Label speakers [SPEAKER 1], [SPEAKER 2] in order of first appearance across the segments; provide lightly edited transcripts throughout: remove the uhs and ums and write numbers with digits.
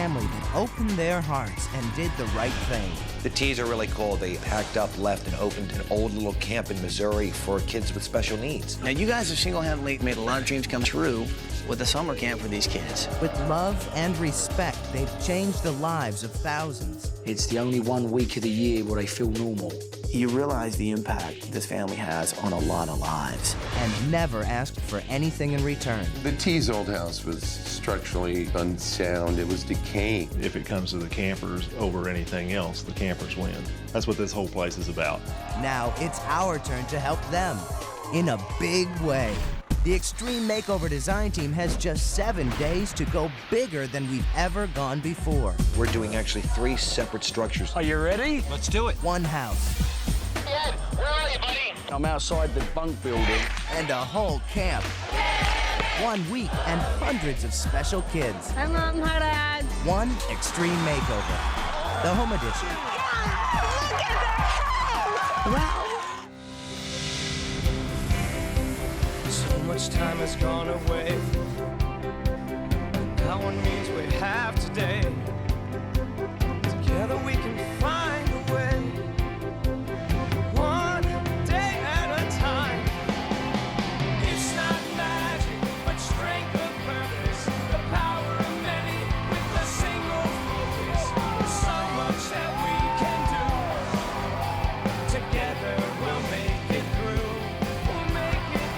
[SPEAKER 1] family that opened their hearts and did the right thing.
[SPEAKER 2] The Teas are really cool. They packed up, left, and opened an old little camp in Missouri for kids with special needs.
[SPEAKER 3] Now, you guys have single-handedly made a lot of dreams come true with a summer camp for these kids.
[SPEAKER 1] With love and respect, they've changed the lives of thousands.
[SPEAKER 4] It's the only 1 week of the year where they feel normal.
[SPEAKER 3] You realize the impact this family has on a lot of lives.
[SPEAKER 1] And never asked for anything in return.
[SPEAKER 5] The Teas' old house was structurally unsound. It was decaying.
[SPEAKER 6] If it comes to the campers over anything else, the campers win. That's what this whole place is about.
[SPEAKER 1] Now it's our turn to help them in a big way. The Extreme Makeover design team has just 7 days to go bigger than we've ever gone before.
[SPEAKER 2] We're doing actually 3 separate structures.
[SPEAKER 4] Are you ready?
[SPEAKER 2] Let's do it.
[SPEAKER 1] One house.
[SPEAKER 7] Ed, where are you, buddy?
[SPEAKER 4] I'm outside the bunk building.
[SPEAKER 1] And a whole camp. 1 week and hundreds of special kids.
[SPEAKER 8] Hi, Mom. Hi, Dad.
[SPEAKER 1] One Extreme Makeover. The home edition.
[SPEAKER 8] Look at that house! Wow.
[SPEAKER 9] So much time has gone away. That one means we have today. Together we can find a way. One day at a time. It's not magic, but strength of purpose. The power of many with a single focus. There's so much that we can do. Together we'll make it through. We'll make it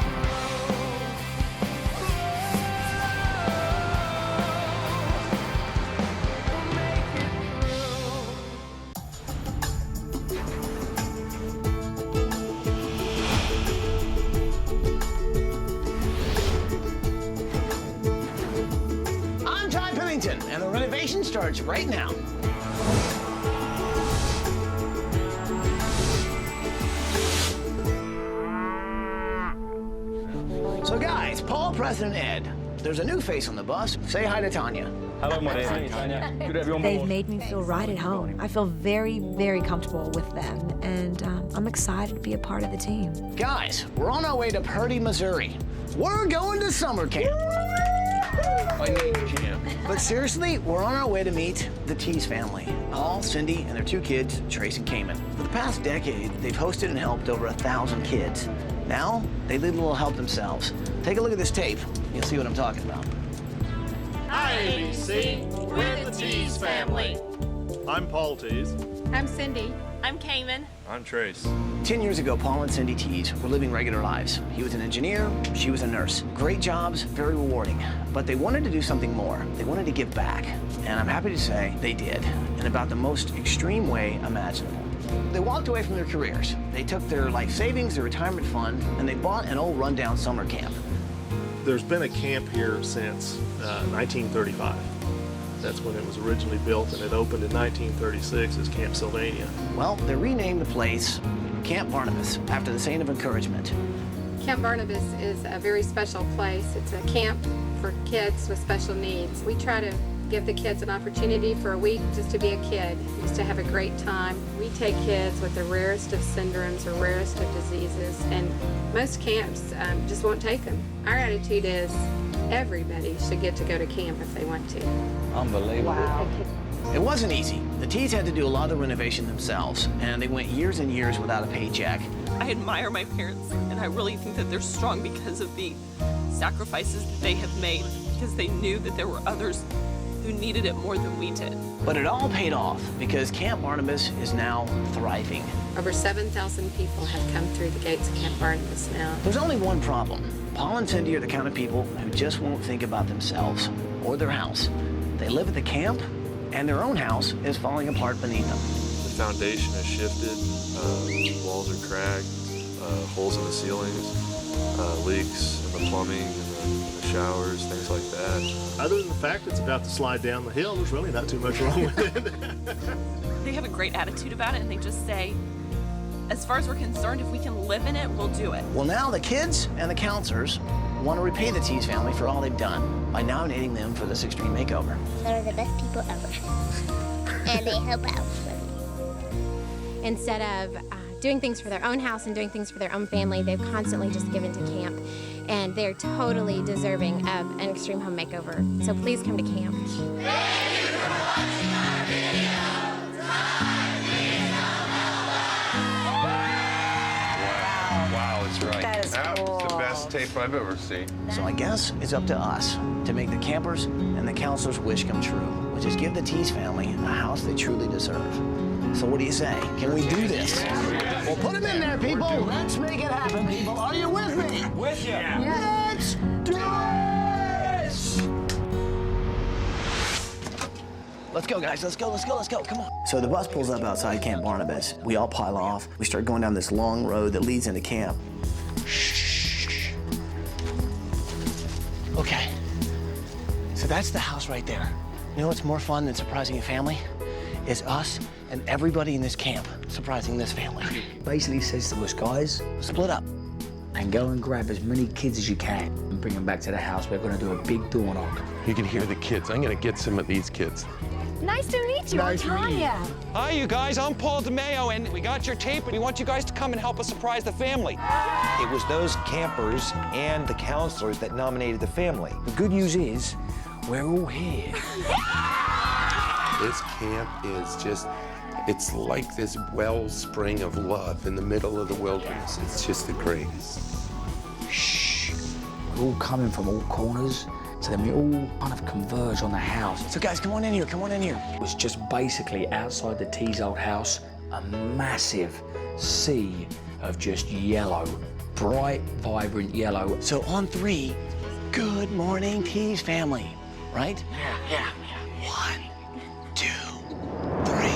[SPEAKER 3] I'm Todd Pennington, and the renovation starts right now. So guys, Paul, President Ed, there's a new face on the bus. Say hi to Tanya.
[SPEAKER 10] Hello, my name is Tanya. Good to have you on board.
[SPEAKER 11] They've made me feel right at home. I feel very, very comfortable with them, and I'm excited to be a part of the team.
[SPEAKER 3] Guys, we're on our way to Purdy, Missouri. We're going to summer camp.
[SPEAKER 4] I need camp.
[SPEAKER 3] But seriously, we're on our way to meet the Teas family. Paul, Cyndy, and their 2 kids, Trace and Cayman. For the past decade, they've hosted and helped over 1,000 kids. Now, they need a little help themselves. Take a look at this tape. You'll see what I'm talking about.
[SPEAKER 12] Hi, ABC. We're the Teas family.
[SPEAKER 6] I'm Paul Teas.
[SPEAKER 8] I'm Cindy.
[SPEAKER 12] I'm Cayman.
[SPEAKER 6] I'm Trace.
[SPEAKER 3] 10 years ago, Paul and Cyndy Teas were living regular lives. He was an engineer, she was a nurse. Great jobs, very rewarding. But they wanted to do something more. They wanted to give back. And I'm happy to say they did, in about the most extreme way imaginable. They walked away from their careers. They took their life savings, their retirement fund, and they bought an old rundown summer camp.
[SPEAKER 6] There's been a camp here since 1935. That's when it was originally built, and it opened in 1936 as Camp Sylvania.
[SPEAKER 3] Well, they renamed the place Camp Barnabas after the saint of encouragement.
[SPEAKER 8] Camp Barnabas is a very special place. It's a camp for kids with special needs. We try to give the kids an opportunity for a week just to be a kid, just to have a great time. We take kids with the rarest of syndromes or rarest of diseases, and most camps just won't take them. Our attitude is everybody should get to go to camp if they want to.
[SPEAKER 4] Unbelievable.
[SPEAKER 8] Wow.
[SPEAKER 3] It wasn't easy. The Teas had to do a lot of the renovation themselves, and they went years and years without a paycheck.
[SPEAKER 12] I admire my parents, and I really think that they're strong because of the sacrifices that they have made, because they knew that there were others who needed it more than we did.
[SPEAKER 3] But it all paid off because Camp Barnabas is now thriving.
[SPEAKER 8] Over 7,000 people have come through the gates of Camp Barnabas now.
[SPEAKER 3] There's only one problem. Paul and Cyndy are the kind of people who just won't think about themselves or their house. They live at the camp, and their own house is falling apart beneath them.
[SPEAKER 6] The foundation has shifted, walls are cracked, holes in the ceilings, leaks in the plumbing, in the showers, things like that. Other than the fact it's about to slide down the hill, there's really not too much wrong with it.
[SPEAKER 12] They have a great attitude about it, and they just say, as far as we're concerned, if we can live in it, we'll do it.
[SPEAKER 3] Well, now the kids and the counselors want to repay the Teas family for all they've done by nominating them for this extreme makeover.
[SPEAKER 7] They're the best people ever. And they help out with me.
[SPEAKER 13] Instead of doing things for their own house and doing things for their own family, they've constantly just given to camp. And they're totally deserving of an extreme home makeover. So please come to camp.
[SPEAKER 5] tape I've ever seen.
[SPEAKER 3] So I guess it's up to us to make the campers and the counselors' wish come true, which is give the Teas family a house they truly deserve. So what do you say? Can we do this? Well, put them in there, people. Let's make it happen, people. Are you with me?
[SPEAKER 9] With you.
[SPEAKER 3] Let's do this! Let's go, guys. Let's go, let's go, let's go. Come on. So the bus pulls up outside Camp Barnabas. We all pile off. We start going down this long road that leads into camp. Shh. Okay. So that's the house right there. You know what's more fun than surprising a family? It's us and everybody in this camp surprising this family.
[SPEAKER 4] Basically says to us, guys,
[SPEAKER 3] split up
[SPEAKER 4] and go and grab as many kids as you can and bring them back to the house. We're going to do a big door knock.
[SPEAKER 5] You can hear the kids. I'm going to get some of these kids.
[SPEAKER 11] Nice to meet you. I'm Tanya.
[SPEAKER 14] Hi, you guys. I'm Paul DeMeo, and we got your tape, and we want you guys to come and help us surprise the family.
[SPEAKER 2] It was those campers and the counselors that nominated the family.
[SPEAKER 4] The good news is, we're all here.
[SPEAKER 5] This camp is just, it's like this wellspring of love in the middle of the wilderness. It's just the greatest.
[SPEAKER 4] Shh. We're all coming from all corners, so then we all kind of converge on the house.
[SPEAKER 3] So guys, come on in here, come on in here.
[SPEAKER 4] It was just basically outside the Teas' old house, a massive sea of just yellow, bright, vibrant yellow.
[SPEAKER 3] So on 3, good morning, Teas family, right? Yeah. 1, 2, 3.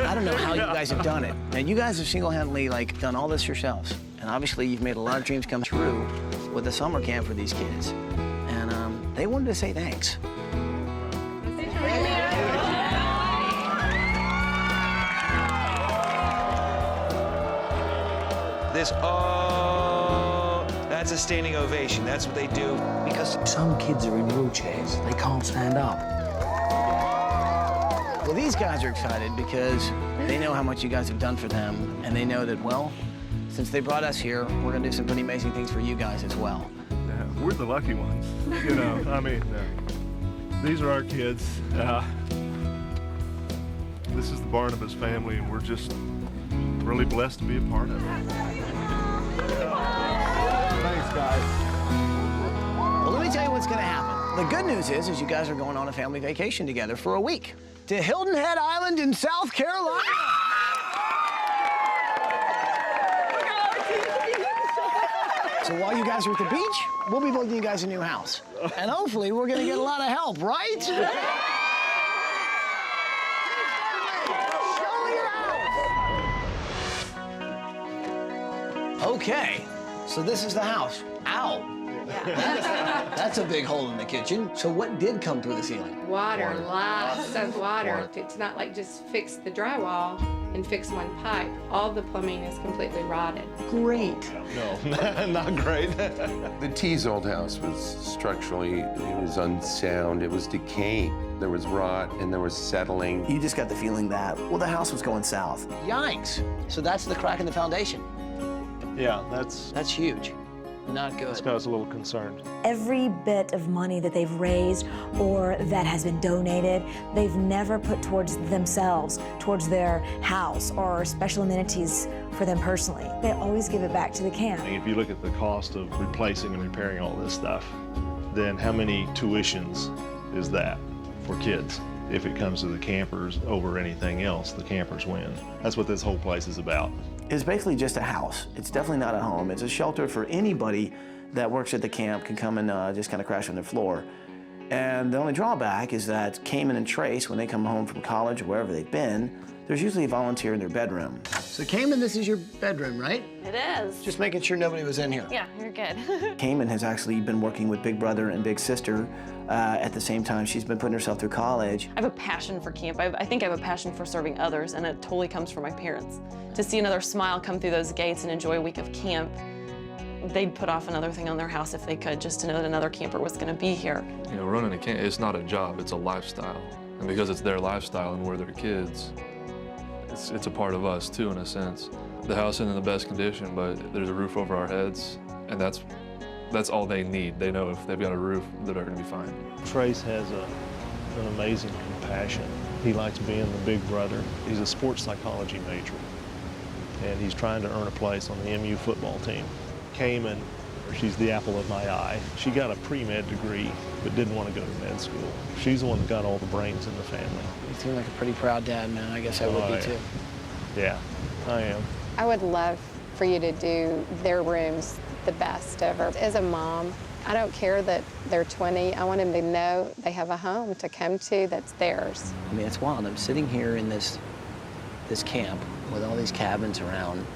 [SPEAKER 3] I don't know how you guys have done it. And you guys have single-handedly done all this yourselves. And obviously you've made a lot of dreams come true with the summer camp for these kids. And they wanted to say thanks.
[SPEAKER 2] That's a standing ovation. That's what they do.
[SPEAKER 4] Because some kids are in wheelchairs. They can't stand up.
[SPEAKER 3] Well, these guys are excited because they know how much you guys have done for them, and they know that, well, since they brought us here, we're gonna do some pretty amazing things for you guys as well.
[SPEAKER 6] Yeah, we're the lucky ones, you know. I mean, these are our kids. This is the Barnabas family, and we're just really blessed to be a part of it. Thanks, guys.
[SPEAKER 3] Well, let me tell you what's gonna happen. The good news is you guys are going on a family vacation together for a week to Hilton Head Island in South Carolina. So while you guys are at the beach, we'll be building you guys a new house. And hopefully we're gonna get a lot of help, right? Okay, so this is the house. Ow. That's a big hole in the kitchen. So what did come through the ceiling?
[SPEAKER 8] Water, lots of water. It's not like just fix the drywall and fix one pipe. All the plumbing is completely rotted.
[SPEAKER 3] Great.
[SPEAKER 5] No, not great. The Teas' old house was structurally, it was unsound, it was decaying. There was rot and there was settling.
[SPEAKER 3] You just got the feeling that, well, the house was going south. Yikes. So that's the crack in the foundation.
[SPEAKER 6] Yeah, that's
[SPEAKER 3] huge. Not good.
[SPEAKER 6] That's got us a little concerned.
[SPEAKER 11] Every bit of money that they've raised or that has been donated, they've never put towards themselves, towards their house or special amenities for them personally. They always give it back to the camp.
[SPEAKER 6] If you look at the cost of replacing and repairing all this stuff, then how many tuitions is that for kids? If it comes to the campers over anything else, the campers win. That's what this whole place is about.
[SPEAKER 3] It's basically just a house. It's definitely not a home. It's a shelter for anybody that works at the camp can come and just kind of crash on their floor. And the only drawback is that Cayman and Trace, when they come home from college or wherever they've been, there's usually a volunteer in their bedroom. So Cayman, this is your bedroom, right?
[SPEAKER 12] It is.
[SPEAKER 3] Just making sure nobody was in here.
[SPEAKER 12] Yeah, you're good.
[SPEAKER 3] Cayman has actually been working with Big Brother and Big Sister at the same time. She's been putting herself through college.
[SPEAKER 12] I have a passion for camp. I think I have a passion for serving others, and it totally comes from my parents. To see another smile come through those gates and enjoy a week of camp, they'd put off another thing on their house if they could, just to know that another camper was going to be here.
[SPEAKER 6] You know, running a camp, it's not a job, it's a lifestyle. And because it's their lifestyle and we're their kids, it's a part of us too, in a sense. The house isn't in the best condition, but there's a roof over our heads, and that's all they need. They know if they've got a roof, they're going to be fine.
[SPEAKER 10] Trace has an amazing compassion. He likes being the big brother. He's a sports psychology major, and he's trying to earn a place on the MU football team. Cayman, she's the apple of my eye. She got a pre-med degree, but didn't want to go to med school. She's the one that got all the brains in the family.
[SPEAKER 3] You seem like a pretty proud dad, man. I guess I would be too.
[SPEAKER 10] Yeah, I am.
[SPEAKER 8] I would love for you to do their rooms the best ever. As a mom, I don't care that they're 20. I want them to know they have a home to come to that's theirs.
[SPEAKER 3] I mean, it's wild. I'm sitting here in this camp with all these cabins around,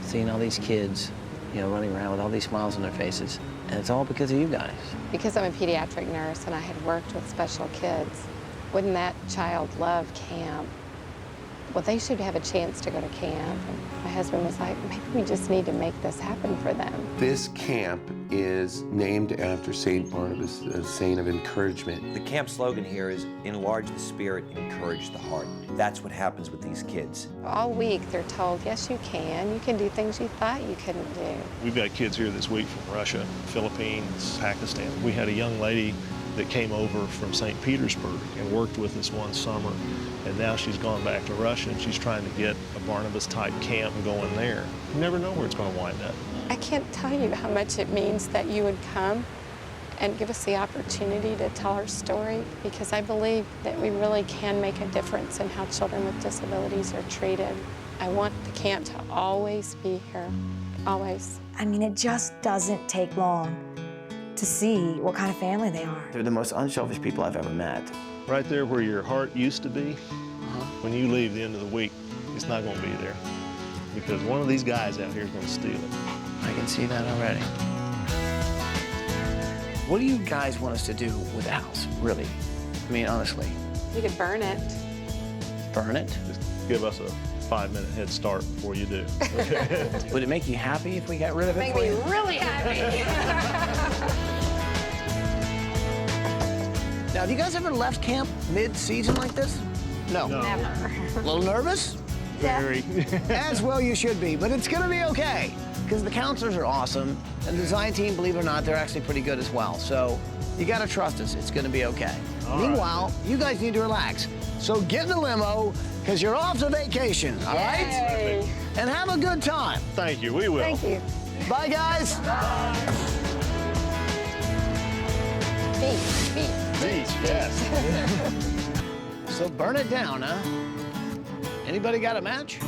[SPEAKER 3] seeing all these kids, you know, running around with all these smiles on their faces. And it's all because of you guys.
[SPEAKER 8] Because I'm a pediatric nurse and I had worked with special kids, wouldn't that child love camp? Well, they should have a chance to go to camp. And my husband was like, maybe we just need to make this happen for them.
[SPEAKER 5] This camp is named after St. Barnabas, a saint of encouragement.
[SPEAKER 2] The camp slogan here is enlarge the spirit, encourage the heart. That's what happens with these kids.
[SPEAKER 8] All week they're told, yes, you can do things you thought you couldn't do.
[SPEAKER 10] We've got kids here this week from Russia, Philippines, Pakistan. We had a young lady that came over from St. Petersburg and worked with us one summer. And now she's gone back to Russia and she's trying to get a Barnabas-type camp going there. You never know where it's going to wind up.
[SPEAKER 8] I can't tell you how much it means that you would come and give us the opportunity to tell our story, because I believe that we really can make a difference in how children with disabilities are treated. I want the camp to always be here, always.
[SPEAKER 11] I mean, it just doesn't take long to see what kind of family they are.
[SPEAKER 3] They're the most unselfish people I've ever met.
[SPEAKER 10] Right there where your heart used to be, when you leave the end of the week, it's not going to be there. Because one of these guys out here is going to steal it.
[SPEAKER 3] I can see that already. What do you guys want us to do with the house, really? I mean, honestly.
[SPEAKER 8] You could burn it.
[SPEAKER 3] Burn it?
[SPEAKER 10] Just give us a 5-minute head start before you do.
[SPEAKER 3] Would it make you happy if we got rid of it for you?
[SPEAKER 8] Make me really happy.
[SPEAKER 3] Now, have you guys ever left camp mid-season like this? No.
[SPEAKER 8] Never.
[SPEAKER 3] A little nervous?
[SPEAKER 10] Very.
[SPEAKER 3] As well you should be, but it's gonna be okay. Because the counselors are awesome, and the design team, believe it or not, they're actually pretty good as well. So you gotta trust us, it's gonna be okay. Meanwhile, you guys need to relax. So get in the limo, because you're off to vacation, all right? And have a good time.
[SPEAKER 10] Thank you, we will.
[SPEAKER 8] Thank you.
[SPEAKER 3] Bye, guys.
[SPEAKER 8] Beach.
[SPEAKER 10] Beach, yes.
[SPEAKER 3] So burn it down, huh? Anybody got a match?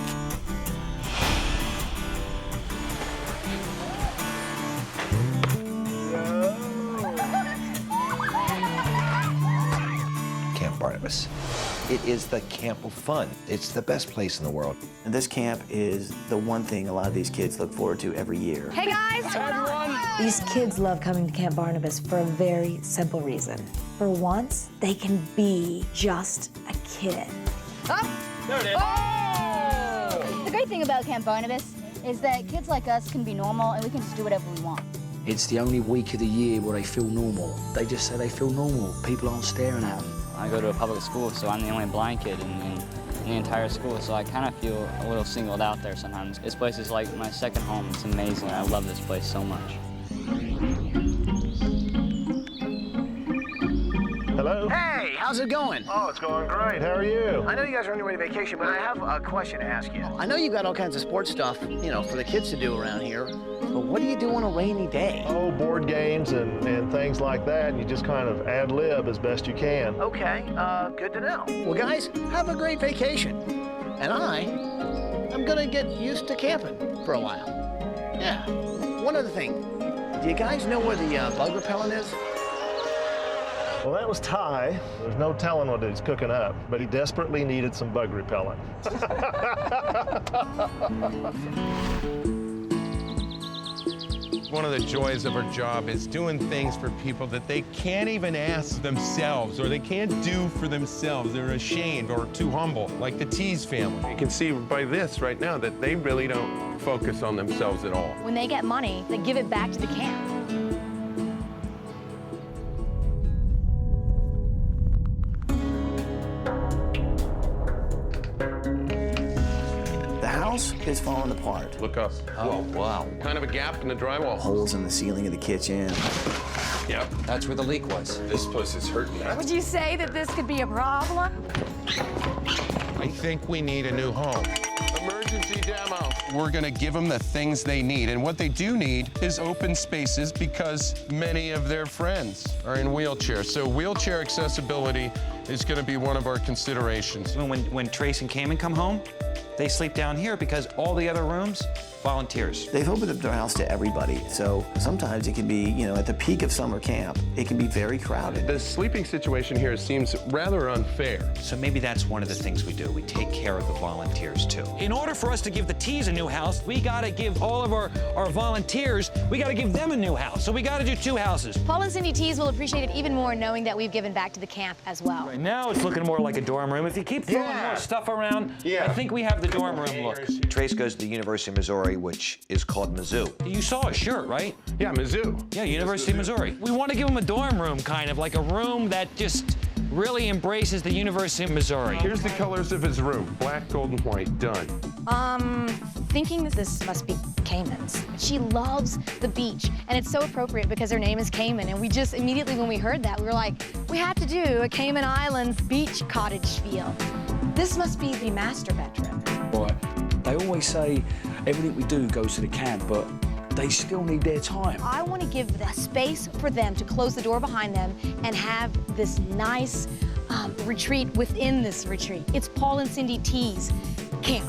[SPEAKER 2] Camp Barnabas. It is the camp of fun. It's the best place in the world.
[SPEAKER 3] And this camp is the one thing a lot of these kids look forward to every year.
[SPEAKER 13] Hey guys, what's going on?
[SPEAKER 11] These kids love coming to Camp Barnabas for a very simple reason. For once, they can be just a kid.
[SPEAKER 10] There it is.
[SPEAKER 7] Oh! The great thing about Camp Barnabas is that kids like us can be normal and we can just do whatever we want.
[SPEAKER 4] It's the only week of the year where they feel normal. They just say they feel normal. People aren't staring at them.
[SPEAKER 15] I go to a public school, so I'm the only blind kid in the entire school, so I kind of feel a little singled out there sometimes. This place is like my second home. It's amazing. I love this place so much.
[SPEAKER 10] Hello?
[SPEAKER 3] Hey, how's it going?
[SPEAKER 10] Oh, it's going great. How are you?
[SPEAKER 3] I know you guys are on your way to vacation, but I have a question to ask you. I know you got all kinds of sports stuff, you know, for the kids to do around here, but what do you do on a rainy day?
[SPEAKER 10] Oh, board games and things like that, and you just kind of ad-lib as best you can.
[SPEAKER 3] Okay, good to know. Well, guys, have a great vacation. And I'm gonna get used to camping for a while. Yeah. One other thing, do you guys know where the bug repellent is?
[SPEAKER 10] Well, that was Ty. There's no telling what he's cooking up, but he desperately needed some bug repellent.
[SPEAKER 16] One of the joys of our job is doing things for people that they can't even ask themselves or they can't do for themselves. They're ashamed or too humble, like the Teas family.
[SPEAKER 5] You can see by this right now that they really don't focus on themselves at all.
[SPEAKER 11] When they get money, they give it back to the camp.
[SPEAKER 3] The house is falling apart.
[SPEAKER 5] Look up.
[SPEAKER 2] Oh, wow.
[SPEAKER 5] Kind of a gap in the drywall.
[SPEAKER 3] Holes in the ceiling of the kitchen.
[SPEAKER 5] Yep.
[SPEAKER 2] That's where the leak was.
[SPEAKER 5] This place is hurting now.
[SPEAKER 11] Would you say that this could be a problem?
[SPEAKER 16] I think we need a new home.
[SPEAKER 5] Emergency demo.
[SPEAKER 16] We're gonna give them the things they need, and what they do need is open spaces because many of their friends are in wheelchairs. So wheelchair accessibility is gonna be one of our considerations.
[SPEAKER 17] When Trace and Cayman come home, they sleep down here because all the other rooms, volunteers.
[SPEAKER 3] They've opened up their house to everybody, so sometimes it can be, you know, at the peak of summer camp, it can be very crowded.
[SPEAKER 5] The sleeping situation here seems rather unfair.
[SPEAKER 17] So maybe that's one of the things we do. We take care of the volunteers too.
[SPEAKER 14] In order for us to give the Teas a new house, we gotta give all of our volunteers, we gotta give them a new house. So we gotta do 2 houses.
[SPEAKER 11] Paul and Cyndy Teas will appreciate it even more knowing that we've given back to the camp as well.
[SPEAKER 14] Right now it's looking more like a dorm room. If you keep throwing more stuff around, I think we have the dorm room look.
[SPEAKER 2] Trace goes to the University of Missouri, which is called Mizzou.
[SPEAKER 14] You saw his shirt, right?
[SPEAKER 5] Yeah, Mizzou.
[SPEAKER 14] Yeah, University of Missouri. We want to give him a dorm room, kind of like a room that just really embraces the University of Missouri.
[SPEAKER 5] Here's the colors of his room. Black, gold, and white. Done.
[SPEAKER 11] Thinking that this must be Cayman's. She loves the beach, and it's so appropriate because her name is Cayman, and we just immediately when we heard that, we were like, we have to do a Cayman Islands beach cottage feel. This must be the master bedroom.
[SPEAKER 4] Right. They always say everything we do goes to the camp, but they still need their time.
[SPEAKER 11] I want to give the space for them to close the door behind them and have this nice retreat within this retreat. It's Paul and Cyndy Teas camp.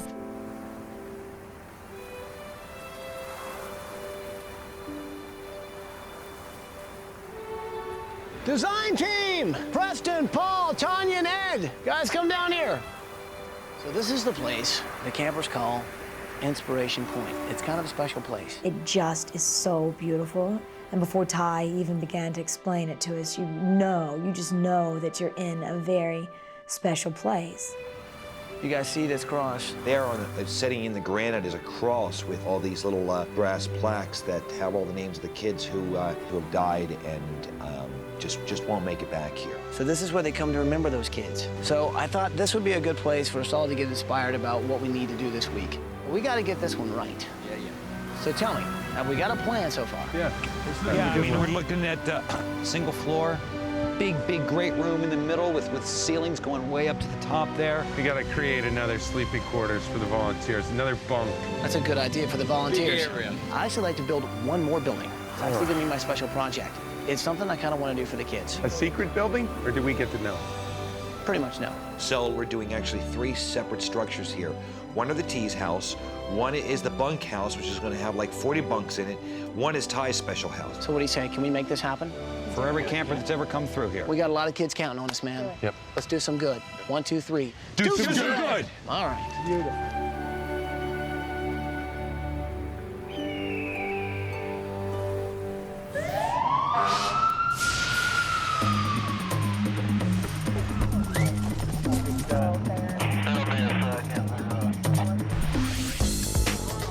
[SPEAKER 3] Design team! Preston, Paul, Tanya, and Ed. Guys, come down here. So this is the place the campers call Inspiration Point. It's kind of a special place.
[SPEAKER 11] It just is so beautiful. And before Ty even began to explain it to us, you just know that you're in a very special place.
[SPEAKER 3] You guys see this cross?
[SPEAKER 2] There on the setting in the granite is a cross with all these little brass plaques that have all the names of the kids who have died and just won't make it back here.
[SPEAKER 3] So this is where they come to remember those kids. So I thought this would be a good place for us all to get inspired about what we need to do this week. We got to get this one right.
[SPEAKER 2] Yeah.
[SPEAKER 3] So tell me, have we got a plan so far?
[SPEAKER 5] Yeah.
[SPEAKER 14] Yeah, I mean, we're looking at single floor, big great room in the middle with ceilings going way up to the top there.
[SPEAKER 16] We gotta create another sleeping quarters for the volunteers, another bunk.
[SPEAKER 3] That's a good idea for the volunteers.
[SPEAKER 16] Big area.
[SPEAKER 3] I actually like to build one more building. It's actually going to be my special project. It's something I kind of want to do for the kids.
[SPEAKER 5] A secret building, or do we get to know?
[SPEAKER 3] Pretty much no.
[SPEAKER 2] So we're doing actually 3 separate structures here. One is the Teas house, one is the bunk house, which is going to have like 40 bunks in it. One is Ty's special house.
[SPEAKER 3] So what do you say? Can we make this happen?
[SPEAKER 14] For every camper that's ever come through here.
[SPEAKER 3] We got a lot of kids counting on us, man.
[SPEAKER 5] Yep.
[SPEAKER 3] Let's do some good. 1, 2, 3.
[SPEAKER 16] Do some good.
[SPEAKER 3] All right. Beautiful.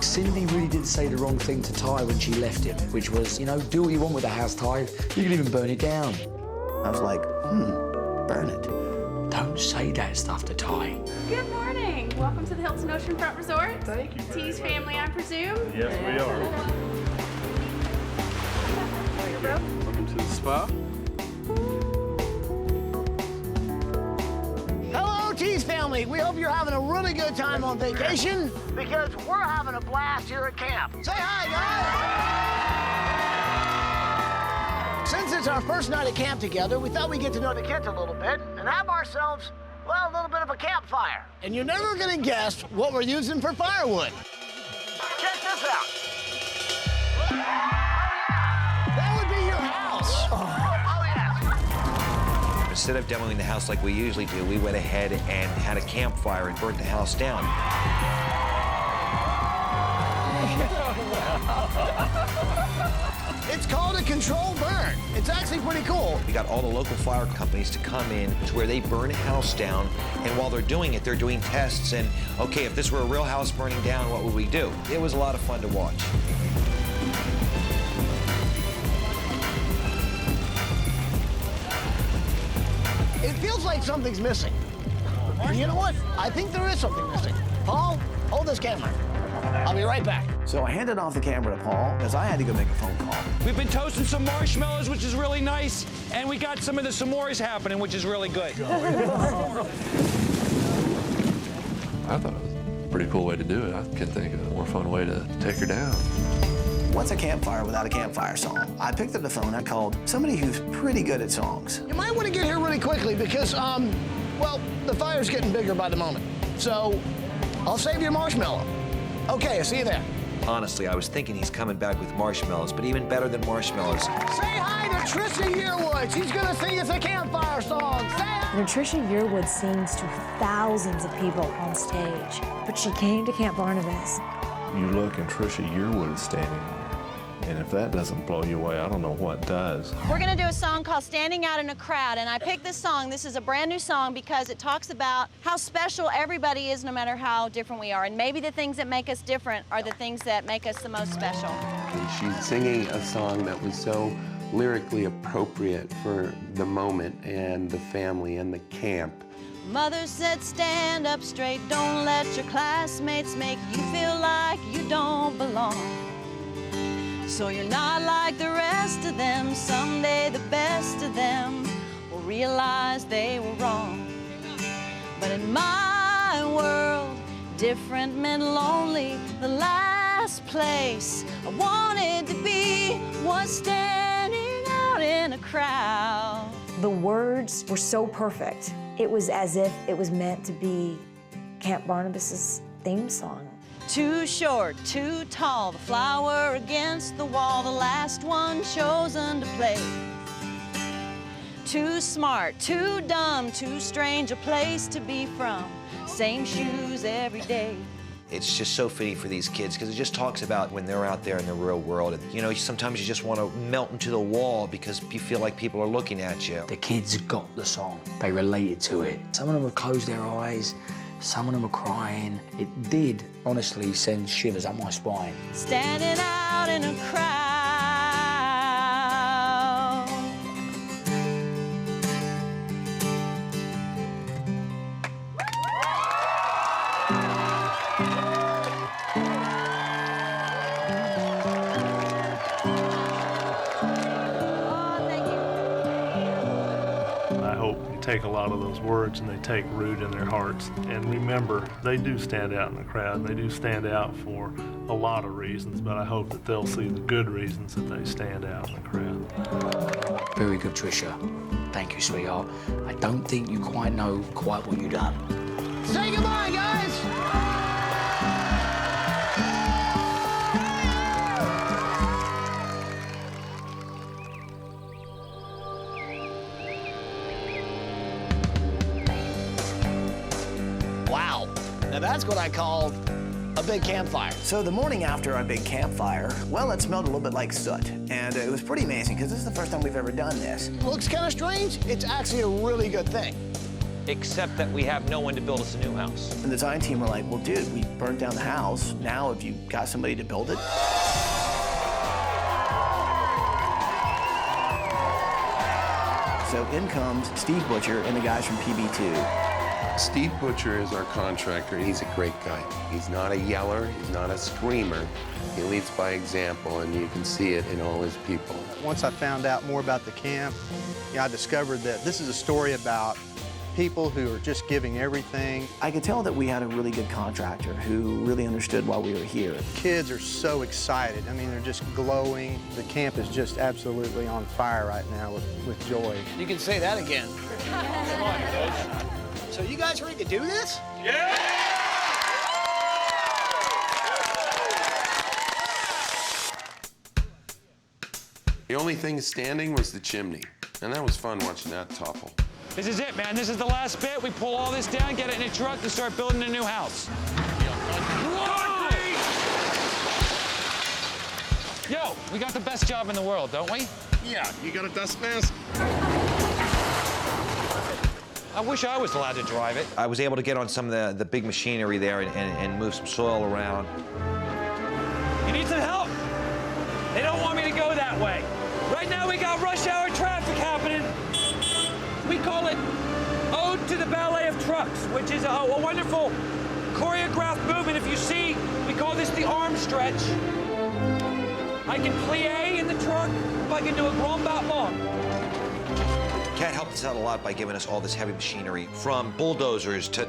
[SPEAKER 4] Cyndy really did say the wrong thing to Ty when she left him, which was, you know, do what you want with the house, Ty. You can even burn it down.
[SPEAKER 3] I was like, burn it.
[SPEAKER 4] Don't say that stuff to Ty.
[SPEAKER 18] Good morning. Welcome to the Hilton Oceanfront Resort. Thank you. Teas family, I presume.
[SPEAKER 10] Yes, we are.
[SPEAKER 5] Welcome to the spa.
[SPEAKER 3] Hello, Teas family. We hope you're having a really good time on vacation because we're having a blast here at camp. Say hi, guys. Since it's our first night at camp together, we thought we'd get to know the kids a little bit and have ourselves, well, a little bit of a campfire. And you're never gonna guess what we're using for firewood. Check this out. That would be your house. Oh, yes.
[SPEAKER 2] Instead of demoing the house like we usually do, we went ahead and had a campfire and burnt the house down.
[SPEAKER 3] It's called a controlled burn. It's actually pretty cool.
[SPEAKER 2] We got all the local fire companies to come in to where they burn a house down, and while they're doing it, they're doing tests and, okay, if this were a real house burning down, what would we do? It was a lot of fun to watch.
[SPEAKER 3] It feels like something's missing. And you know what? I think there is something missing. Paul, hold this camera. I'll be right back. So I handed off the camera to Paul because I had to go make a phone call.
[SPEAKER 14] We've been toasting some marshmallows, which is really nice, and we got some of the s'mores happening, which is really good.
[SPEAKER 5] I thought it was a pretty cool way to do it. I can't think of a more fun way to take her down.
[SPEAKER 3] What's a campfire without a campfire song? I picked up the phone. I called somebody who's pretty good at songs. You might want to get here really quickly because, well, the fire's getting bigger by the moment. So I'll save your marshmallow. Okay, I'll see you there.
[SPEAKER 2] Honestly, I was thinking he's coming back with marshmallows, but even better than marshmallows.
[SPEAKER 3] Say hi to Trisha Yearwood. She's gonna sing us a campfire song. Say hi.
[SPEAKER 11] And Trisha Yearwood sings to thousands of people on stage, but she came to Camp Barnabas.
[SPEAKER 10] You look and Trisha Yearwood is standing there. And if that doesn't blow you away, I don't know what does.
[SPEAKER 19] We're gonna do a song called Standing Out in a Crowd, and I picked this song. This is a brand new song because it talks about how special everybody is no matter how different we are. And maybe the things that make us different are the things that make us the most special.
[SPEAKER 5] And she's singing a song that was so lyrically appropriate for the moment and the family and the camp.
[SPEAKER 19] Mother said, stand up straight, don't let your classmates make you feel like you don't belong. So you're not like the rest of them. Someday the best of them will realize they were wrong. But in my world, different meant lonely. The last place I wanted to be was standing out in a crowd.
[SPEAKER 11] The words were so perfect. It was as if it was meant to be Camp Barnabas's theme song.
[SPEAKER 19] Too short, too tall, the flower against the wall, the last one chosen to play. Too smart, too dumb, too strange a place to be from. Same shoes every day.
[SPEAKER 2] It's just so fitting for these kids because it just talks about when they're out there in the real world. And, you know, sometimes you just want to melt into the wall because you feel like people are looking at you.
[SPEAKER 4] The kids got the song. They related to it. Some of them would close their eyes. Some of them were crying. It did, honestly, send shivers up my spine.
[SPEAKER 19] Standing out in a crowd.
[SPEAKER 10] I hope you take a lot of those words and they take root in their hearts. And remember, they do stand out in the crowd. They do stand out for a lot of reasons, but I hope that they'll see the good reasons that they stand out in the crowd.
[SPEAKER 4] Very good, Trisha. Thank you, sweetheart. I don't think you quite know what you've done.
[SPEAKER 3] Say goodbye, guys! Wow, now that's what I call a big campfire. So the morning after our big campfire, well, it smelled a little bit like soot. And it was pretty amazing because this is the first time we've ever done this. Looks kind of strange. It's actually a really good thing.
[SPEAKER 2] Except that we have no one to build us a new house.
[SPEAKER 3] And the design team were like, well, dude, we burnt down the house. Now have you got somebody to build it? So in comes Steve Butcher and the guys from PB2.
[SPEAKER 5] Steve Butcher is our contractor. He's a great guy. He's not a yeller. He's not a screamer. He leads by example, and you can see it in all his people.
[SPEAKER 20] Once I found out more about the camp, I discovered that this is a story about people who are just giving everything.
[SPEAKER 3] I could tell that we had a really good contractor who really understood why we were here.
[SPEAKER 20] Kids are so excited. I mean, they're just glowing. The camp is just absolutely on fire right now with joy.
[SPEAKER 3] You can say that again.
[SPEAKER 9] Come on, Coach.
[SPEAKER 3] So you guys ready to do this?
[SPEAKER 9] Yeah!
[SPEAKER 5] The only thing standing was the chimney, and that was fun watching that topple.
[SPEAKER 14] This is it, man. This is the last bit. We pull all this down, get it in a truck to start building a new house. Whoa! Yo, we got the best job in the world, don't we?
[SPEAKER 16] Yeah, you got a dust mask?
[SPEAKER 14] I wish I was allowed to drive it.
[SPEAKER 2] I was able to get on some of the big machinery there and move some soil around.
[SPEAKER 14] You need some help? They don't want me to go that way. Right now we got rush hour traffic happening. We call it Ode to the Ballet of Trucks, which is a wonderful choreographed movement. If you see, we call this the arm stretch. I can plie in the truck, if I can do a grand battement.
[SPEAKER 2] Cat helped us out a lot by giving us all this heavy machinery, from bulldozers to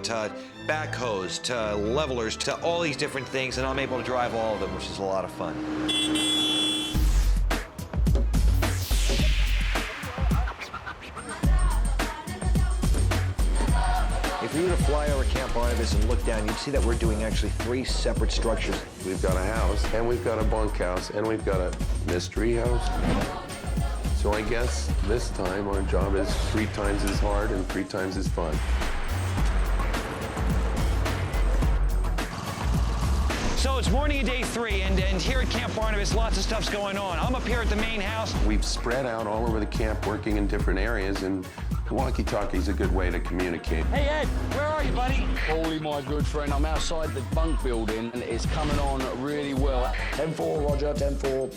[SPEAKER 2] backhoes to levelers to all these different things, and I'm able to drive all of them, which is a lot of fun. If you were to fly over Camp Barnabas and look down, you'd see that we're doing actually 3 separate structures.
[SPEAKER 5] We've got a house, and we've got a bunkhouse, and we've got a mystery house. So I guess this time our job is 3 times as hard and 3 times as fun.
[SPEAKER 14] So it's morning of day 3, and here at Camp Barnabas, lots of stuff's going on. I'm up here at the main house.
[SPEAKER 5] We've spread out all over the camp working in different areas, and the walkie-talkie is a good way to communicate.
[SPEAKER 14] Hey, Ed, where are you, buddy?
[SPEAKER 21] Paulie, my good friend, I'm outside the bunk building, and it's coming on really well.
[SPEAKER 4] 10-4, Roger, 10-4.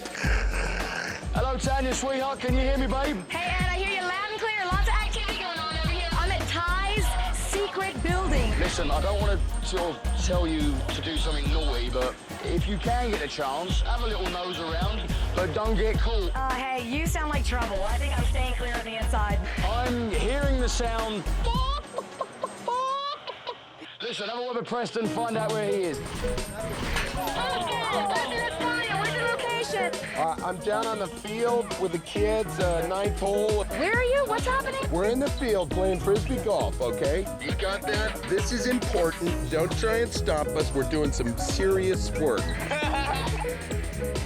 [SPEAKER 21] Hello, Tanya, sweetheart, can you hear me, babe?
[SPEAKER 11] Hey, Ed, I hear you loud and clear. Lots of activity going on over here. I'm at Ty's secret building.
[SPEAKER 21] Listen, I don't want to sort of tell you to do something naughty, but if you can get a chance, have a little nose around, but don't get caught.
[SPEAKER 11] Hey, you sound like trouble. I think I'm staying clear on the inside.
[SPEAKER 21] I'm hearing the sound. Listen, have a word with Preston, find out where he is.
[SPEAKER 16] I'm down on the field with the kids, 9th hole.
[SPEAKER 11] Where are you? What's happening?
[SPEAKER 16] We're in the field playing Frisbee golf, okay? You got that? This is important. Don't try and stop us. We're doing some serious work.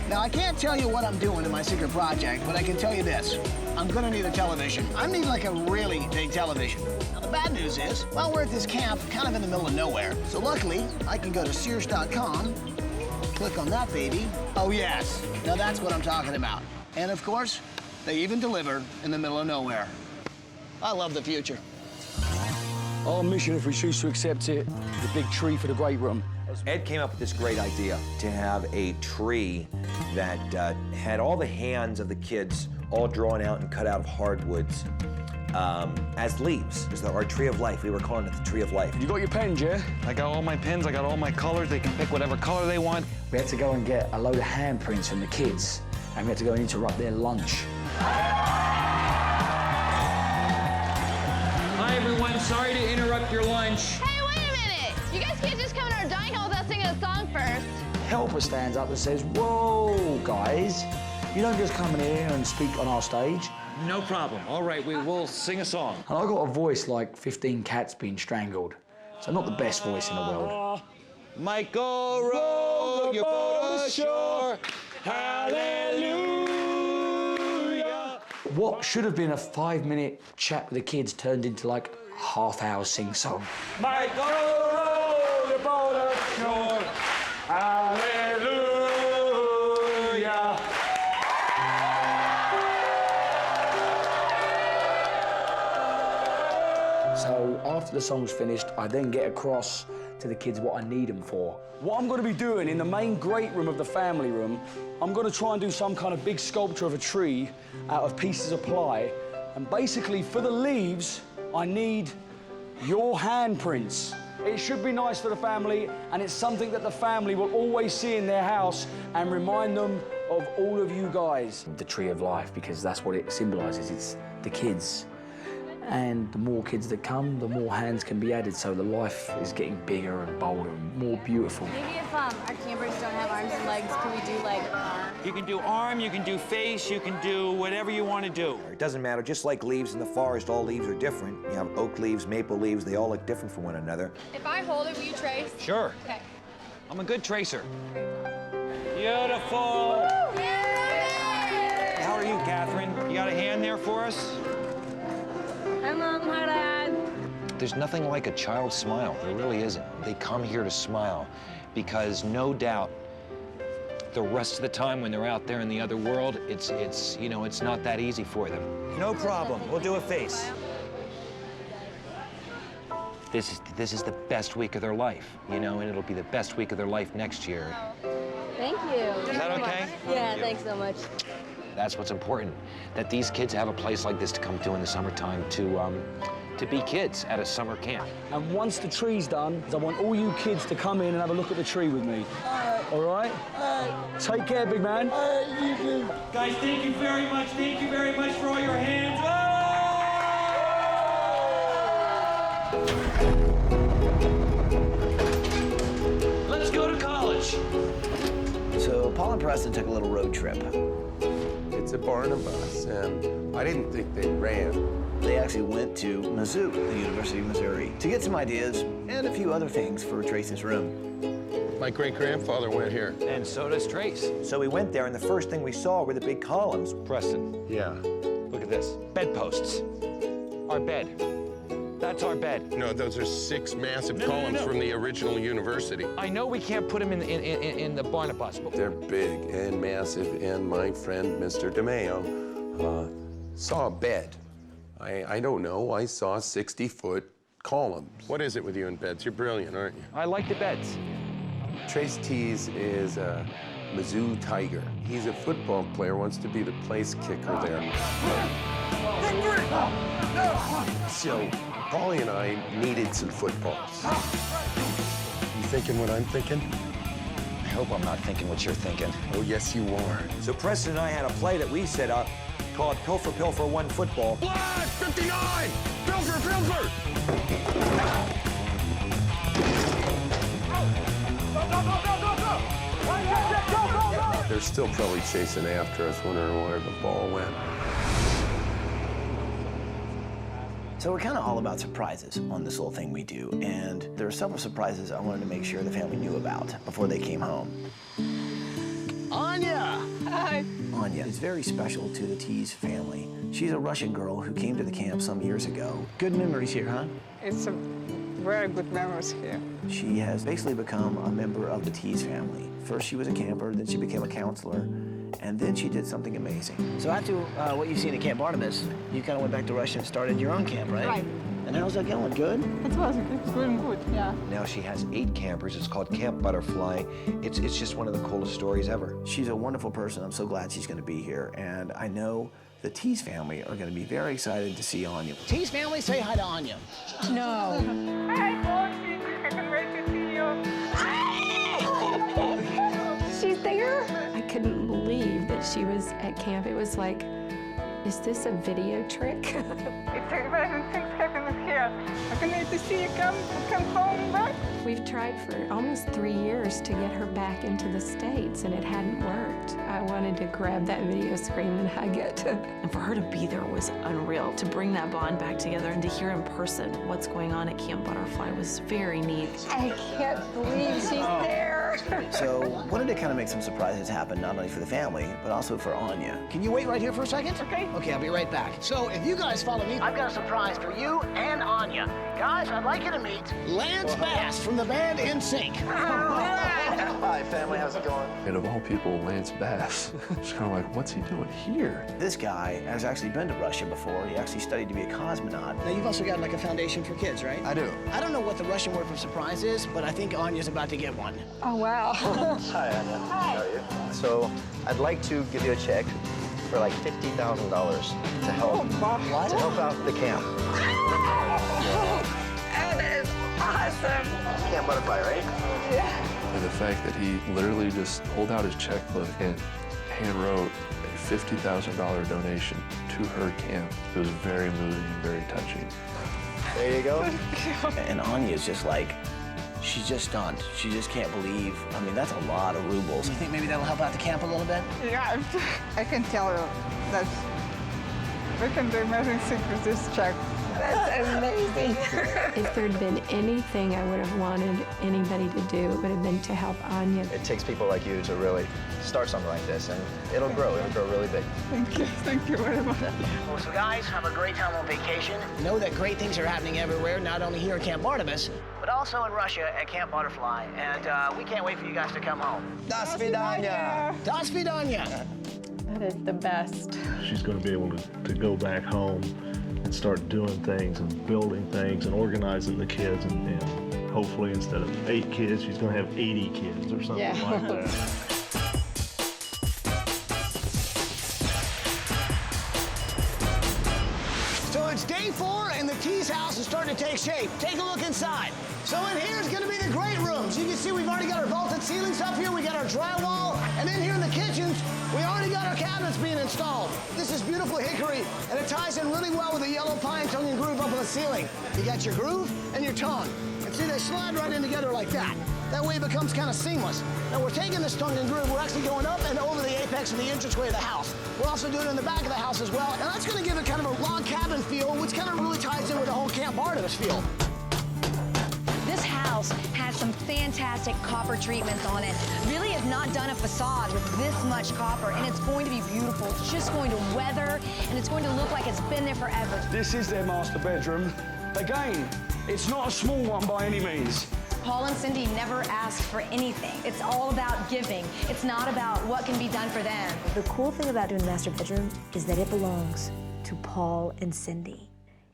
[SPEAKER 3] Now, I can't tell you what I'm doing in my secret project, but I can tell you this. I'm gonna need a television. I need like a really big television. Now, the bad news is, well, we're at this camp kind of in the middle of nowhere. So luckily, I can go to Sears.com, click on that baby. Oh, yes. Now, that's what I'm talking about. And of course, they even deliver in the middle of nowhere. I love the future.
[SPEAKER 21] Our mission, if we choose to accept it, is a big tree for the great room.
[SPEAKER 2] Ed came up with this great idea to have a tree that had all the hands of the kids all drawn out and cut out of hardwoods as leaves. It was our tree of life. We were calling it the tree of life.
[SPEAKER 21] You got your pens, yeah?
[SPEAKER 14] I got all my pens, I got all my colors. They can pick whatever color they want.
[SPEAKER 4] We had to go and get a load of handprints from the kids, and we had to go and interrupt their lunch.
[SPEAKER 14] Hi, everyone. Sorry to interrupt your lunch.
[SPEAKER 13] Hey, wait a minute! You guys can't just come in our dining hall without singing a song first.
[SPEAKER 4] Helper stands up and says, "Whoa, guys, you don't just come in here and speak on our stage."
[SPEAKER 14] No problem. All right, we'll sing a song.
[SPEAKER 4] And I got a voice like 15 cats being strangled, so not the best voice in the world.
[SPEAKER 14] Michael, row your boat ashore. Hallelujah.
[SPEAKER 4] What should have been a 5-minute chat with the kids turned into like half-hour sing-song.
[SPEAKER 14] Michael, row your boat ashore. Hallelujah.
[SPEAKER 4] So after the song's finished, I then get across to the kids what I need them for.
[SPEAKER 21] What I'm going to be doing in the main great room of the family room, I'm going to try and do some kind of big sculpture of a tree out of pieces of ply. And basically, for the leaves, I need your handprints. It should be nice for the family, and it's something that the family will always see in their house and remind them of all of you guys.
[SPEAKER 4] The tree of life, because that's what it symbolises. It's the kids. And the more kids that come, the more hands can be added, so the life is getting bigger and bolder and more beautiful.
[SPEAKER 13] Maybe if our campers don't have arms and legs, can we do like arm?
[SPEAKER 14] You can do arm, you can do face, you can do whatever you want to do.
[SPEAKER 2] It doesn't matter. Just like leaves in the forest, all leaves are different. You have oak leaves, maple leaves, they all look different from one another.
[SPEAKER 13] If I hold it, will you trace?
[SPEAKER 14] Sure.
[SPEAKER 13] Okay.
[SPEAKER 14] I'm a good tracer. Beautiful. How are you, Catherine? You got a hand there for us?
[SPEAKER 13] I'm
[SPEAKER 2] There's nothing like a child's smile. There really isn't. They come here to smile because no doubt the rest of the time when they're out there in the other world, it's not that easy for them. No problem. We'll do a face. This is the best week of their life, and it'll be the best week of their life next year.
[SPEAKER 1] Thank you.
[SPEAKER 2] Is that okay?
[SPEAKER 1] Yeah, thanks so much.
[SPEAKER 2] That's what's important, that these kids have a place like this to come to in the summertime to be kids at a summer camp.
[SPEAKER 21] And once the tree's done, I want all you kids to come in and have a look at the tree with me. All right? Take care, big man.
[SPEAKER 14] You too. Guys, thank you very much. Thank you very much for all your hands.
[SPEAKER 3] Let's go to college. So Paul and Preston took a little road trip.
[SPEAKER 5] It's a Barnabas, and I didn't think they ran.
[SPEAKER 3] They actually went to Mizzou, the University of Missouri, to get some ideas and a few other things for Trace's room.
[SPEAKER 16] My great-grandfather went here.
[SPEAKER 2] And so does Trace. So we went there, and the first thing we saw were the big columns. Preston.
[SPEAKER 16] Yeah.
[SPEAKER 2] Look at this. Bedposts. Our bed. That's our bed.
[SPEAKER 16] No, those are 6 massive columns from the original university.
[SPEAKER 2] I know we can't put them in the Barnabas, but
[SPEAKER 5] They're big and massive, and my friend, Mr. DeMeo, saw a bed. I don't know, I saw 60-foot columns.
[SPEAKER 16] What is it with you in beds? You're brilliant, aren't you?
[SPEAKER 2] I like the beds.
[SPEAKER 5] Trace Teas is a Mizzou Tiger. He's a football player, wants to be the place kicker there. So, Paulie and I needed some footballs.
[SPEAKER 16] You thinking what I'm thinking?
[SPEAKER 2] I hope I'm not thinking what you're thinking.
[SPEAKER 16] Oh, yes, you are.
[SPEAKER 2] So Preston and I had a play that we set up called Pilfer, Pilfer, One Football.
[SPEAKER 16] Blood! 59! Pilfer, Pilfer!
[SPEAKER 5] They're still probably chasing after us, wondering where the ball went.
[SPEAKER 3] So we're kind of all about surprises on this little thing we do, and there are several surprises I wanted to make sure the family knew about before they came home. Anya!
[SPEAKER 1] Hi.
[SPEAKER 3] Anya is very special to the Teas family. She's a Russian girl who came to the camp some years ago. Good memories here, huh?
[SPEAKER 22] It's a very good memories here.
[SPEAKER 3] She has basically become a member of the Teas family. First she was a camper, then she became a counselor, and then she did something amazing. So after what you've seen at Camp Barnabas, you kind of went back to Russia and started your own camp, right?
[SPEAKER 22] Right.
[SPEAKER 3] And how's that going? Good?
[SPEAKER 22] It's going good, yeah.
[SPEAKER 2] Now she has 8 campers. It's called Camp Butterfly. It's just one of the coolest stories ever.
[SPEAKER 3] She's a wonderful person. I'm so glad she's going to be here. And I know the Teas family are going to be very excited to see Anya. Teas family, say hi to Anya.
[SPEAKER 22] No. Hi, Purdy. I can wait to see you.
[SPEAKER 8] She's there. I couldn't believe that she was at camp. It was like, is this a video trick?
[SPEAKER 22] It's exciting things happening here. I can wait to see you come home back.
[SPEAKER 8] We've tried for almost 3 years to get her back into the States, and it hadn't worked. I wanted to grab that video screen and hug it.
[SPEAKER 12] And for her to be there was unreal. To bring that bond back together and to hear in person what's going on at Camp Butterfly was very neat.
[SPEAKER 22] I can't believe she's there.
[SPEAKER 3] So wanted to kind of make some surprises happen, not only for the family, but also for Anya. Can you wait right here for a second?
[SPEAKER 22] Okay.
[SPEAKER 3] Okay, I'll be right back. So if you guys follow me, I've got a surprise for you and Anya. Guys, I'd like you to meet Lance Bass from the band In Sync. Hi, family, how's it going?
[SPEAKER 23] And of all people, Lance Bass. It's kind of like, what's he doing here?
[SPEAKER 3] This guy has actually been to Russia before. He actually studied to be a cosmonaut. Now, you've also got like a foundation for kids, right?
[SPEAKER 23] I do.
[SPEAKER 3] I don't know what the Russian word for surprise is, but I think Anya's about to get one.
[SPEAKER 22] Oh, wow.
[SPEAKER 24] Hi, Anya.
[SPEAKER 22] Hi.
[SPEAKER 24] How are you? So, I'd like to give you a check for like $50,000 to help out the camp.
[SPEAKER 22] That is awesome.
[SPEAKER 24] Camp Butterfly, right?
[SPEAKER 22] Yeah.
[SPEAKER 23] And the fact that he literally just pulled out his checkbook and hand wrote a $50,000 donation to her camp. It was very moving and very touching.
[SPEAKER 24] There you go.
[SPEAKER 3] And Anya is just like, she's just stunned. She just can't believe. I mean, that's a lot of rubles. You think maybe that'll help out the camp a little bit?
[SPEAKER 22] Yeah, I can tell you that we can do amazing things with this check.
[SPEAKER 6] That's amazing.
[SPEAKER 8] If there'd been anything I would have wanted anybody to do, it would have been to help Anya.
[SPEAKER 24] It takes people like you to really start something like this, and it'll grow really big.
[SPEAKER 22] Thank you very much.
[SPEAKER 3] Well, so guys, have a great time on vacation. Know that great things are happening everywhere, not only here at Camp Barnabas, but also in Russia at Camp Butterfly. And we can't wait for you guys to come home.
[SPEAKER 24] Do svidaniya.
[SPEAKER 3] Do svidaniya.
[SPEAKER 8] That is the best.
[SPEAKER 10] She's going to be able to go back home and start doing things and building things and organizing the kids. And hopefully instead of 8 kids, she's going to have 80 kids or something like that.
[SPEAKER 3] So it's day 4 and the Teas house is starting to take shape. Take a look inside. So in here is going to be the great rooms. You can see we've already got our vaulted ceilings up here. We got our drywall. And then here in the kitchens, we already got our cabinets being installed. This is beautiful hickory, and it ties in really well with the yellow pine tongue and groove up on the ceiling. You got your groove and your tongue. And see, they slide right in together like that. That way it becomes kind of seamless. Now we're taking this tongue and groove, we're actually going up and over the apex of the entranceway of the house. We're also doing it in the back of the house as well. And that's going to give it kind of a log cabin feel, which kind of really ties in with the whole Camp Barnabas feel.
[SPEAKER 11] This house has some fantastic copper treatments on it. Really have not done a facade with this much copper, and it's going to be beautiful. It's just going to weather, and it's going to look like it's been there forever.
[SPEAKER 21] This is their master bedroom. Again, it's not a small one by any means.
[SPEAKER 11] Paul and Cyndy never asked for anything. It's all about giving. It's not about what can be done for them. The cool thing about doing the master bedroom is that it belongs to Paul and Cyndy.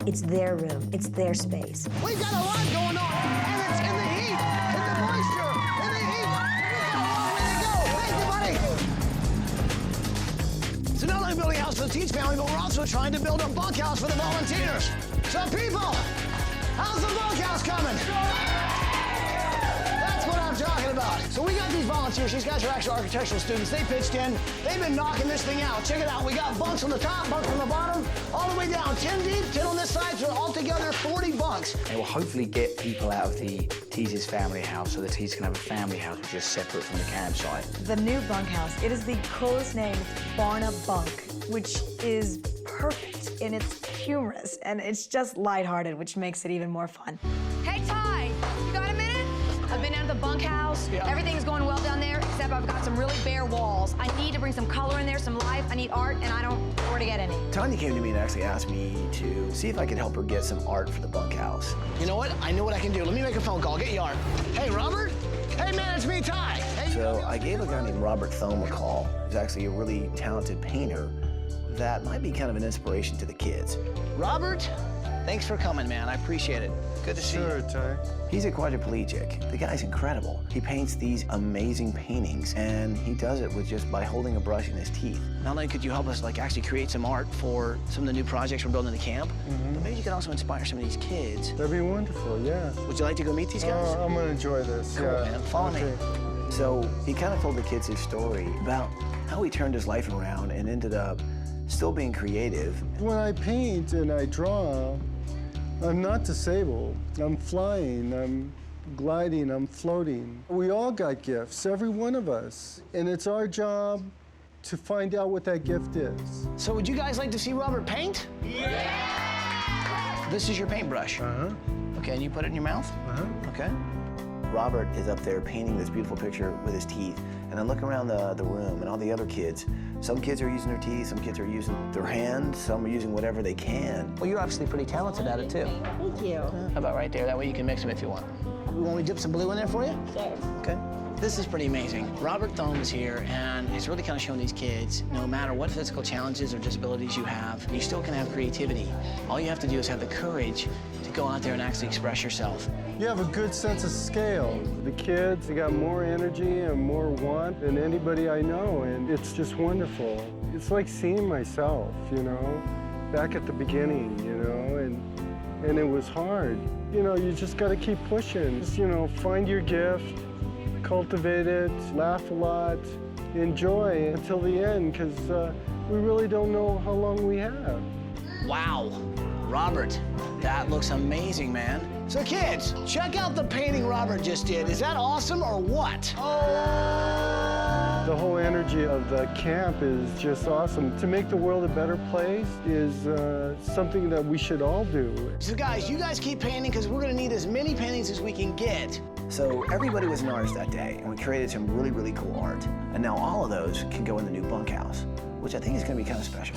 [SPEAKER 11] It's their room. It's their space.
[SPEAKER 3] We've got a lot going on, and it's in the heat, in the moisture, in the heat. We've got a long way to go. Thank you, buddy. So not only building a house for the Teas family, but we're also trying to build a bunkhouse for the volunteers. So people, how's the bunkhouse coming? That's what I'm talking about. So we got these volunteers. These guys are actually architectural students. They pitched in. They've been knocking this thing out. Check it out. We got bunks on the top, bunks on the bottom, all the way down. 10 deep, 10 on this side, so altogether 40 bunks.
[SPEAKER 4] It will hopefully get people out of the Teas' family house so the Teas can have a family house which is separate from the campsite.
[SPEAKER 11] The new bunkhouse, it is the coolest name. It's Barnabas Bunk, which is perfect, and it's humorous, and it's just lighthearted, which makes it even more fun. Hey, Ty, you got a minute? I've been out of the bunkhouse.
[SPEAKER 3] Yeah.
[SPEAKER 11] Everything's going well down there, except I've got some really bare walls. I need to bring some color in there, some life. I need art, and I don't know where to get any.
[SPEAKER 3] Tanya came to me and actually asked me to see if I could help her get some art for the bunkhouse. You know what? I know what I can do. Let me make a phone call. Get your art. Hey, Robert? Hey, man, it's me, Ty. Hey. So I gave a guy named Robert Thome a call. He's actually a really talented painter that might be kind of an inspiration to the kids. Robert, thanks for coming, man. I appreciate it. Good to see you.
[SPEAKER 7] Sure, Ty.
[SPEAKER 3] He's a quadriplegic. The guy's incredible. He paints these amazing paintings, and he does it with just by holding a brush in his teeth. Not only could you help us actually create some art for some of the new projects we're building in the camp, but maybe you could also inspire some of these kids.
[SPEAKER 7] That'd be wonderful, yeah.
[SPEAKER 3] Would you like to go meet these guys?
[SPEAKER 7] I'm gonna enjoy this.
[SPEAKER 3] Cool,
[SPEAKER 7] yeah.
[SPEAKER 3] man. Follow me. So he kind of told the kids his story about how he turned his life around and ended up still being creative.
[SPEAKER 7] When I paint and I draw, I'm not disabled. I'm flying, I'm gliding, I'm floating. We all got gifts, every one of us. And it's our job to find out what that gift is.
[SPEAKER 3] So would you guys like to see Robert paint? Yeah! This is your paintbrush.
[SPEAKER 7] Uh-huh.
[SPEAKER 3] Okay, and you put it in your mouth?
[SPEAKER 7] Uh-huh.
[SPEAKER 3] Okay. Robert is up there painting this beautiful picture with his teeth. And then look around the room and all the other kids. Some kids are using their teeth, some kids are using their hands, some are using whatever they can. Well, you're obviously pretty talented at it, too.
[SPEAKER 6] Thank you.
[SPEAKER 3] How about right there? That way you can mix them if you want. You want me to dip some blue in there for you?
[SPEAKER 6] Sure.
[SPEAKER 3] Okay. This is pretty amazing. Robert Thome is here, and he's really kind of showing these kids, no matter what physical challenges or disabilities you have, you still can have creativity. All you have to do is have the courage to go out there and actually express yourself.
[SPEAKER 7] You have a good sense of scale. The kids, they got more energy and more want than anybody I know, and it's just wonderful. It's like seeing myself, you know, back at the beginning, you know, and it was hard. You know, you just got to keep pushing. Just, you know, find your gift, cultivate it, laugh a lot, enjoy until the end, because we really don't know how long we have.
[SPEAKER 3] Wow. Robert, that looks amazing, man. So kids, check out the painting Robert just did. Is that awesome or what?
[SPEAKER 7] The whole energy of the camp is just awesome. To make the world a better place is something that we should all do.
[SPEAKER 3] So guys, you guys keep painting because we're gonna need as many paintings as we can get. So everybody was an artist that day, and we created some really, really cool art. And now all of those can go in the new bunkhouse, which I think is gonna be kind of special.